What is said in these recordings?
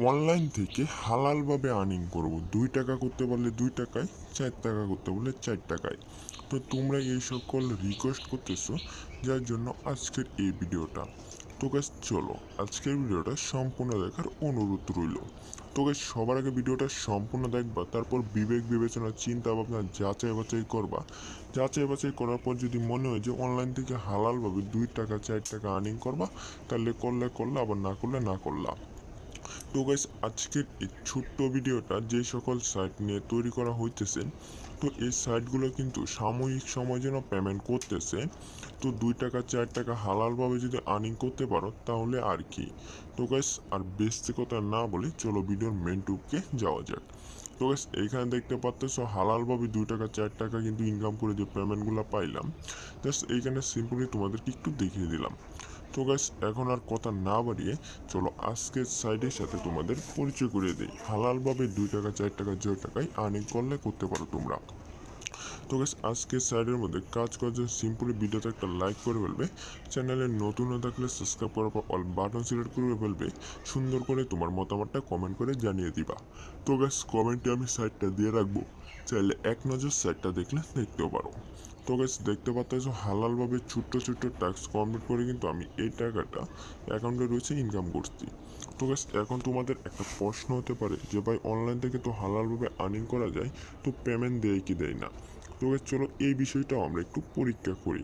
Online থেকে হালালভাবে earning করব 2 টাকা করতে পারলে 2 টাকায়, 4 টাকা করতে পারলে 4 টাকায়। তো তোমরা এই সকল রিকোয়েস্ট করতেছো, যার জন্য আজকের এই ভিডিওটা। তো গাইস চলো আজকের ভিডিওটা সম্পূর্ণ দেখার অনুরোধ রইল। তো গাইস সবার আগে ভিডিওটা সম্পূর্ণ দেখবা, তারপর বিবেক বিবেচনা চিন্তা ভাবনা যাচাই বাছাই করবা। যাচাই বাছাই করার পর যদি মনে হয় যে অনলাইন থেকে হালালভাবে 2 টাকা 4 টাকা আর্নিং করবা, তাহলে করলে করলে, আবার না করলে না করলা। তো গাইস আজকের এই ছোট্ট ভিডিওটা যে সকল সাইট নিয়ে তৈরি করা হইতেছে, তো এই সাইটগুলো কিন্তু সাময়িক সময়ের জন্য পেমেন্ট করতেছে। তো 2 টাকা 4 টাকা হালালভাবে যদি আর্নিং করতে পারো তাহলে আর কি। তো গাইস আর বেশি কথা না বলে চলো ভিডিওর মেন টুপকে যাওয়া যাক। তো গাইস এইখানে দেখতে পাচ্তেছো হালালভাবে 2 টাকা 4 টাকা কিন্তু ইনকাম করে যে পেমেন্টগুলো পাইলাম, জাস্ট এইখানে সিম্পলি তোমাদেরকে একটু দেখিয়ে দিলাম। তো গাইস এখন আর কথা না বাড়িয়ে চলো আজকের সাইডের সাথে তোমাদের পরিচয় করিয়ে দিই। হালালভাবে 2 টাকা 4 টাকা যে টাকায় আর্নিং করলে করতে পারো তোমরা। তো গাইস আজকের সাইডের মধ্যে কাজ করার জন্য সিম্পলি ভিডিওতে একটা লাইক করে ফেলবে, চ্যানেলে নতুন হয়ে থাকলে সাবস্ক্রাইব করার পর অল বাটন সিলেক্ট করে ফেলবে, সুন্দর করে তোমার মতামতটা কমেন্ট করে জানিয়ে দিবা। তো গাইস কমেন্টে আমি সাইটটা দিয়ে রাখবো, চাইলে এক নজর সাইটটা দেখলে দেখতেও পারো। তো গাইস দেখতে পাচ্ছ হালালভাবে ছোট্ট ছোট্ট টাস্ক কমপ্লিট করে কিন্তু আমি এই টাকাটা অ্যাকাউন্টে রয়েছে ইনকাম করছি। তো গাইস এখন তোমাদের একটা প্রশ্ন হতে পারে যে ভাই অনলাইন থেকে তো হালালভাবে আর্নিং করা যায়, তো পেমেন্ট দেয় কি দেয় না। তো গাইস চলো এই বিষয়টাও আমরা একটু পরীক্ষা করি।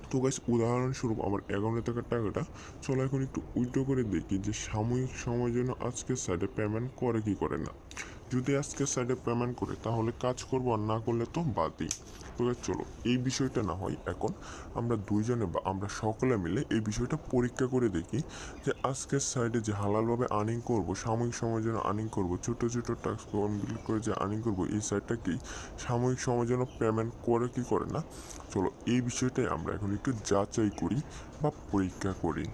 তো গাইস উদাহরণস্বরূপ আমার অ্যাকাউন্টে থাকা টাকাটা চলো এখন একটু উইথড্র করে দেখি যে সাময়িক সময়ের জন্য আজকের সাইডে পেমেন্ট করে কি করে না। যদি আজকের সাইডে পেমেন্ট করে তাহলে কাজ করবো, আর না করলে তো বাদই। তো চলো এই বিষয়টা না হয় এখন আমরা দুইজনে বা আমরা সকলে মিলে এই বিষয়টা পরীক্ষা করে দেখি যে আজকের সাইডে যে হালালভাবে আর্নিং করব, সাময়িক সময়ের জন্য আর্নিং করব, ছোটো ছোটো টাস্ক কমপ্লিট করে যে আর্নিং করব, এই সাইডটা কি সাময়িক সময়ের জন্য পেমেন্ট করে কি করে না। চলো এই বিষয়টাই আমরা এখন একটু যাচাই করি বা পরীক্ষা করি।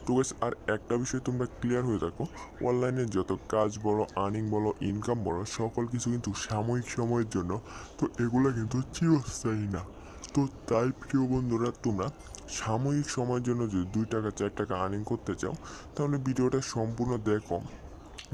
তো গাইস আর একটা বিষয় তোমরা ক্লিয়ার হয়ে থাকো, অনলাইনে যত কাজ বলো, আর্নিং বলো, ইনকাম বলো, সকল কিছু কিন্তু সাময়িক সময়ের জন্য। তো এগুলো কিন্তু চিরস্থায়ী না। তো তাই প্রিয় বন্ধুরা তোমরা সাময়িক সময়ের জন্য যদি 2 টাকা 4 টাকা আর্নিং করতে চাও, তাহলে ভিডিওটা সম্পূর্ণ দেখো।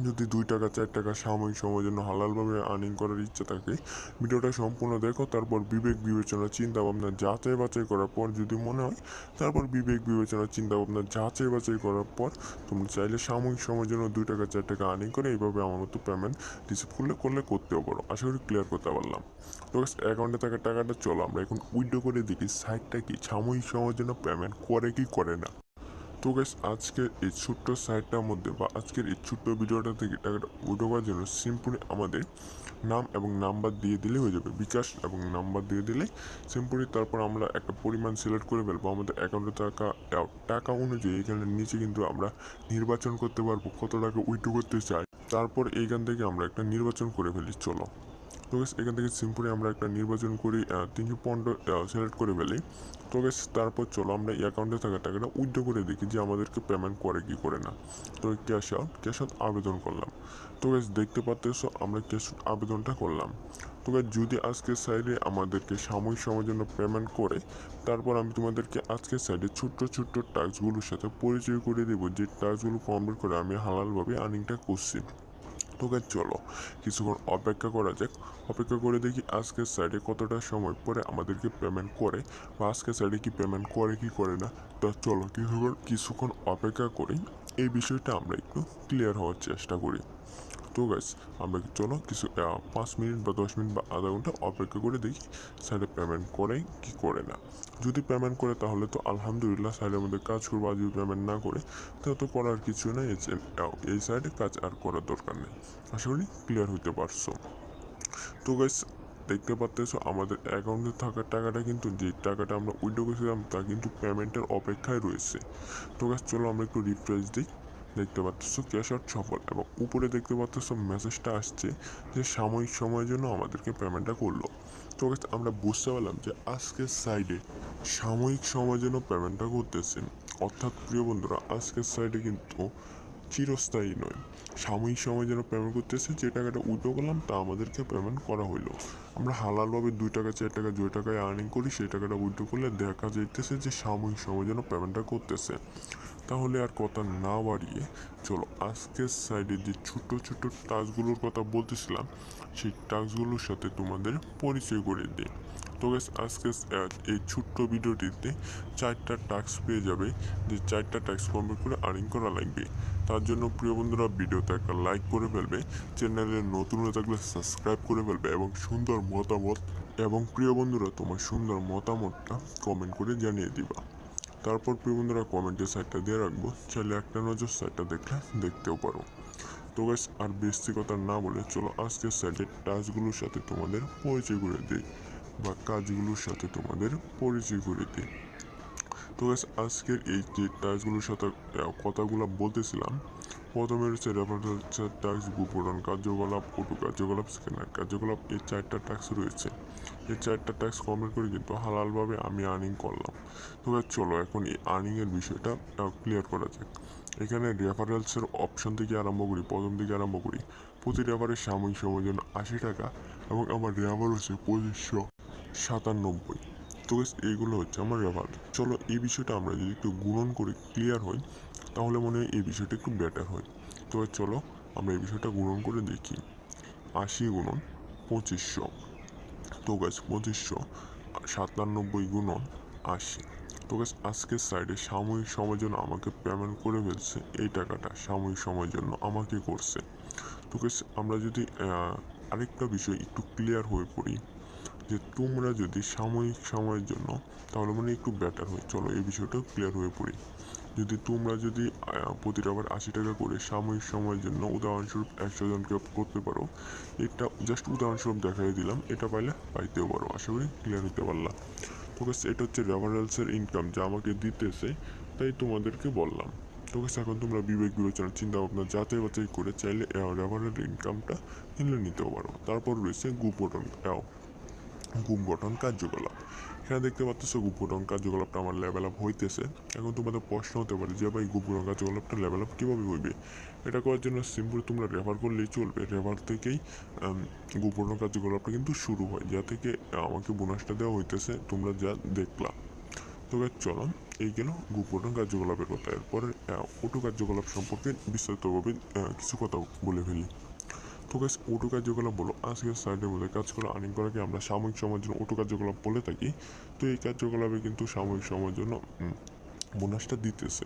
যদি 2 টাকা 4 টাকা সাময়িক সময়ের জন্য হালালভাবে আর্নিং করার ইচ্ছা থাকে, ভিডিওটা সম্পূর্ণ দেখো, তারপর বিবেক বিবেচনা চিন্তা ভাবনা যাচাই বাছাই করার পর যদি মনে হয়, তারপর বিবেক বিবেচনা চিন্তা ভাবনা যাচাই বাছাই করার পর তোমরা চাইলে সাময়িক সময়ের জন্য 2 টাকা 4 টাকা আর্নিং করে এইভাবে আমার মতো পেমেন্ট রিসিভ করলে করতেও পারো। আশা করি ক্লিয়ার করতে পারলাম। তো অ্যাকাউন্টে থাকা টাকাটা চলো আমরা এখন উইথড্র করে দেখি সাইটটা কি সাময়িক সময়ের জন্য পেমেন্ট করে কি করে না। তো গাইস আজকের এই ছোট্ট সাইটটার মধ্যে বা আজকের এই ছোট্ট ভিডিওটা থেকে টাকাটা উইথড্র করার জন্য সিম্পলি আমাদের নাম এবং নাম্বার দিয়ে দিলে হয়ে যাবে, বিকাশ এবং নাম্বার দিয়ে দিলে সিম্পলি। তারপর আমরা একটা পরিমাণ সিলেক্ট করে ফেলবো আমাদের অ্যাকাউন্টে থাকা টাকা অনুযায়ী। এখানে নিচে কিন্তু আমরা নির্বাচন করতে পারবো কত টাকা উইথড্র করতে চাই। তারপর এইখান থেকে আমরা একটা নির্বাচন করে ফেলি চলো। তো গাইস এখান থেকে সিম্পলি আমরা একটা নির্বাচন করি, 315 সিলেক্ট করে ফেলি। তো গাইস তারপর চলো আমরা এই অ্যাকাউন্টে থাকা টাকাটা উইথড্র করে দেখি যে আমাদেরকে পেমেন্ট করে কি করে না। তো ক্যাশ আউট আবেদন করলাম। তো গাইস দেখতে পাচ্তেছো আমরা ক্যাশ আউট আবেদনটা করলাম। তো গাইস যদি আজকের সাইডে আমাদেরকে সাময়িক সময়ের জন্য পেমেন্ট করে, তারপর আমি তোমাদেরকে আজকের সাইডে ছোট্ট ছোট্ট টাস্কগুলোর সাথে পরিচয় করে দেবো, যে টাস্কগুলো কমপ্লিট করে আমি হালালভাবে আর্নিংটা করছি। তো গাইস চলো কিছুক্ষণ অপেক্ষা করা যাক। অপেক্ষা করে দেখি আজকের সাইডে কতটা সময় পরে আমাদেরকে পেমেন্ট করে, বা আজকের সাইডে কি পেমেন্ট করে কি করে না। তো চলো কিছুক্ষণ অপেক্ষা করি, এই বিষয়টা আমরা একটু ক্লিয়ার হওয়ার চেষ্টা করি। তো গাইস আমরা চলো কিছু 5 মিনিট বা 10 মিনিট বা আধা ঘন্টা অপেক্ষা করে দেখি সাইডে পেমেন্ট করে কি করে না। যদি পেমেন্ট করে তাহলে তো আলহামদুলিল্লাহ, সাইডের মধ্যে কাজ করবো। আর যদি পেমেন্ট না করে তাহলে তো করার কিছু নেই, এই সাইডে কাজ আর করার দরকার নেই। আশা করি ক্লিয়ার হতে পারছো। তো গাইস দেখতে পাচ্তেছো আমাদের অ্যাকাউন্টে থাকা টাকাটা কিন্তু, যে টাকাটা আমরা উইথড্র করেছিলাম তা কিন্তু পেমেন্টের অপেক্ষায় রয়েছে। তো গাইস চলো আমরা একটু রিফ্রেশ দিই। দেখতে পাচ্ছ ক্যাশ আউট সফল, এবং উপরে দেখতে পাচ্ছ মেসেজটা আসছে যে সাময়িক সময়ের জন্য আমাদেরকে পেমেন্টটা করলো। তো আমরা বুঝতে পারলাম যে আজকের সাইডে সাময়িক সময়ের জন্য পেমেন্টটা করতেছে। অর্থাৎ প্রিয় বন্ধুরা আজকের সাইডে কিন্তু চিরস্থায়ী নয়, সাময়িক সময়ের জন্য পেমেন্ট করতেছে। যে টাকাটা উইথড্র করলাম তা আমাদেরকে পেমেন্ট করা হইলো। আমরা হালালভাবে 2 টাকা 4 টাকা যে টাকায় আর্নিং করি সেই টাকাটা উইথড্র করলে দেখা যাইতেছে যে সাময়িক সময়ের জন্য পেমেন্টটা করতেছে। তাহলে আর কথা না বাড়িয়ে চলো আজকের সাইডে যে ছোট ছোট টাস্কগুলোর কথা বলতেছিলাম সেই টাস্কগুলোর সাথে তোমাদের পরিচয় করে দিই। তো গাইস আজকে এই ছোট্ট ভিডিওটিতে 4টা টাস্ক পেয়ে যাবে, যে 4টা টাস্ক কমপ্লিট করে আর্নিং করা লাগবে। তার জন্য প্রিয় বন্ধুরা ভিডিওতে একটা লাইক করে ফেলবে, চ্যানেলে নতুন হয়ে থাকলে সাবস্ক্রাইব করে ফেলবে এবং প্রিয় বন্ধুরা তোমার সুন্দর মতামতটা কমেন্ট করে জানিয়ে দিবা। তারপর প্রিয় বন্ধুরা কমেন্টের সাইটটা দিয়ে রাখবো, চাইলে একটা নজর সাইটটা দেখলে দেখতেও পারো। তো গাইস আর বেশি কথা না বলে চলো আজকের সাইটের টাস্কগুলোর সাথে তোমাদের পরিচয় করে দিই বা কাজগুলোর সাথে তোমাদের পরিচয় করে দিই। তো গাইস আজকের এই যে টাস্কগুলোর সাথে কথাগুলো বলতেছিলাম, প্রথমে রয়েছে রেফারেন্স টাস্ক, গোপন কার্যকলাপ, অটো কার্যকলাপ, স্ক্যানার কার্যকলাপ। এই 4টা টাস্ক রয়েছে। এই 4টা টাস্ক কমপ্লিট করে কিন্তু হালালভাবে আমি আর্নিং করলাম। তো গাইস চলো এখন এই আর্নিংয়ের বিষয়টা ক্লিয়ার করা যাক। এখানে রেফারেন্সের অপশন থেকে আরম্ভ করি, প্রথম থেকে আরম্ভ করি। প্রতি রেফারের সাময়িক সময়ের জন্য 80 টাকা এবং আমার রেফার হচ্ছে 2597। তো গাইস এইগুলো হচ্ছে আমার রেফার। চলো এই বিষয়টা আমরা যদি একটু গুণন করে ক্লিয়ার হই তাহলে মনে হয় এই বিষয়টা একটু বেটার হয়। তো চলো আমরা এই বিষয়টা গুণন করে দেখি। 80 গুণন 2500। তো গাছ 2597 গুণন 80। তো গাছ আজকের সাইডে সাময়িক সময়ের জন্য আমাকে পেমেন্ট করে ফেলছে, এই টাকাটা সাময়িক সময়ের জন্য আমাকে করছে। তো গাছ আমরা যদি আরেকটা বিষয় একটু ক্লিয়ার হয়ে পড়ি, যে তোমরা যদি সাময়িক সময়ের জন্য, তাহলে মানে একটু বেটার হয়। চলো এই বিষয়টাও ক্লিয়ার হয়ে পড়ি। যদি তোমরা যদি প্রতিটা আবার 80 টাকা করে সাময়িক সময়ের জন্য উদাহরণস্বরূপ 100 জনকে করতে পারো, এটা জাস্ট উদাহরণস্বরূপ দেখাই দিলাম, এটা পাইলে পাইতেও পারো। আশা করি ক্লিয়ার হতে পারলাম। তো গাছ এটা হচ্ছে রেফারেন্সের ইনকাম যা আমাকে দিতেছে, তাই তোমাদেরকে বললাম। তো গাছ এখন তোমরা বিবেক বিবেচনা চিন্তা ভাবনা যাচাই বাছাই করে চাইলে রেফারেল ইনকামটা কিনে নিতেও পারো। তারপর রয়েছে গ্রুপ গঠন কার্যকলাপ। এখানে দেখতে পাচ্ছ গ্রুপ গঠন কার্যকলাপটা আমার লেভেল আপ হইতেছে। এখন তোমাদের প্রশ্ন হতে পারে যে ভাই গ্রুপ গঠন কার্যকলাপটা লেভেল আপ কীভাবে হইবে? এটা করার জন্য সিম্পল তোমরা রেফার করলেই চলবে। রেফার থেকেই গ্রুপ গঠন কার্যকলাপটা কিন্তু শুরু হয়, যা থেকে আমাকে বোনাসটা দেওয়া হইতেছে তোমরা যা দেখলা। তো চলো এই গেল গ্রুপ গঠন কার্যকলাপের কথা। এরপরে অটো কার্যকলাপ সম্পর্কে বিস্তারিতভাবে কিছু কথা বলে ফেলি। তো গাইস অটো কার্যকলাপ বলো আজকের সাইডের মধ্যে কাজ করা আর্নিং করাকে আমরা সাময়িক সময়ের জন্য অটো কার্যকলাপ বলে থাকি। তো এই কার্যকলাপে কিন্তু সাময়িক সময়ের জন্য বোনাসটা দিতেছে।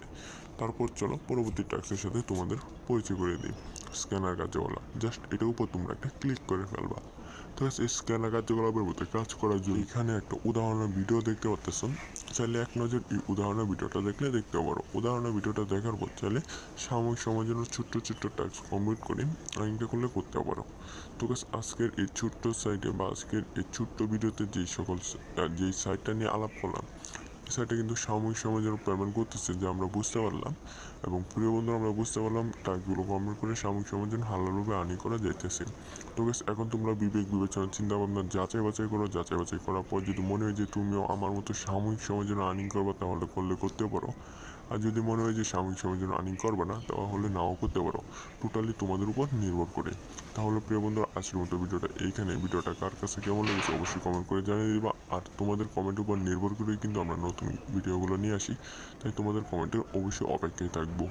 তারপর চলো পরবর্তী টাস্কের সাথে তোমাদের পরিচয় করে দিই। স্ক্যানার কার্যকলাপ, জাস্ট এটার উপর তোমরা একটা ক্লিক করে ফেলবা। তো এই স্ক্যানার কার্যকলাপের মধ্যে কাজ করার জন্য এখানে একটা উদাহরণের ভিডিও দেখতে পাচ্ছ, চাইলে এক নজর এই উদাহরণের ভিডিওটা দেখলে দেখতে পারো। উদাহরণের ভিডিওটা দেখার পর চাইলে সাময়িক সময়ের জন্য ছোট্ট ছোট্ট টাস্ক কমপ্লিট করে আর্নিংটা করলে করতে পারো। তো আজকের এই ছোট্ট সাইটে বা আজকের এই ছোট্ট ভিডিওতে যেই সাইটটা নিয়ে আলাপ করলাম, এই সাইটটা কিন্তু সাময়িক সময়ের জন্য পেমেন্ট করতেছে, যা আমরা বুঝতে পারলাম। এবং প্রিয় বন্ধু আমরা বুঝতে পারলাম টাস্কগুলো কমপ্লিট করে সাময়িক সময়ের জন্য হালালভাবে আর্নিং করা যাইতেছে। তো এখন তোমরা বিবেক বিবেচনা চিন্তা ভাবনা যাচাই বাছাই করো। যাচাই বাছাই করার পর যদি মনে হয় যে তুমিও আমার মতো সাময়িক সময়ের জন্য আর্নিং করবে, তাহলে করতে পারো। আর যদি মনে হয় যে সাময়িক সময়ের জন্য আর্নিং করবে না, তাহলে নাও করতে পারো। টোটালি তোমাদের উপর নির্ভর করে। তাহলে প্রিয় বন্ধুরা আজকের মতো ভিডিওটা কার কাছে কেমন লেগেছে অবশ্যই কমেন্ট করে জানিয়ে দিবা। আর তোমাদের কমেন্টের উপর নির্ভর করেই কিন্তু আমরা নতুন ভিডিওগুলো নিয়ে আসি, তাই তোমাদের কমেন্টের অবশ্যই অপেক্ষায় থাকবো।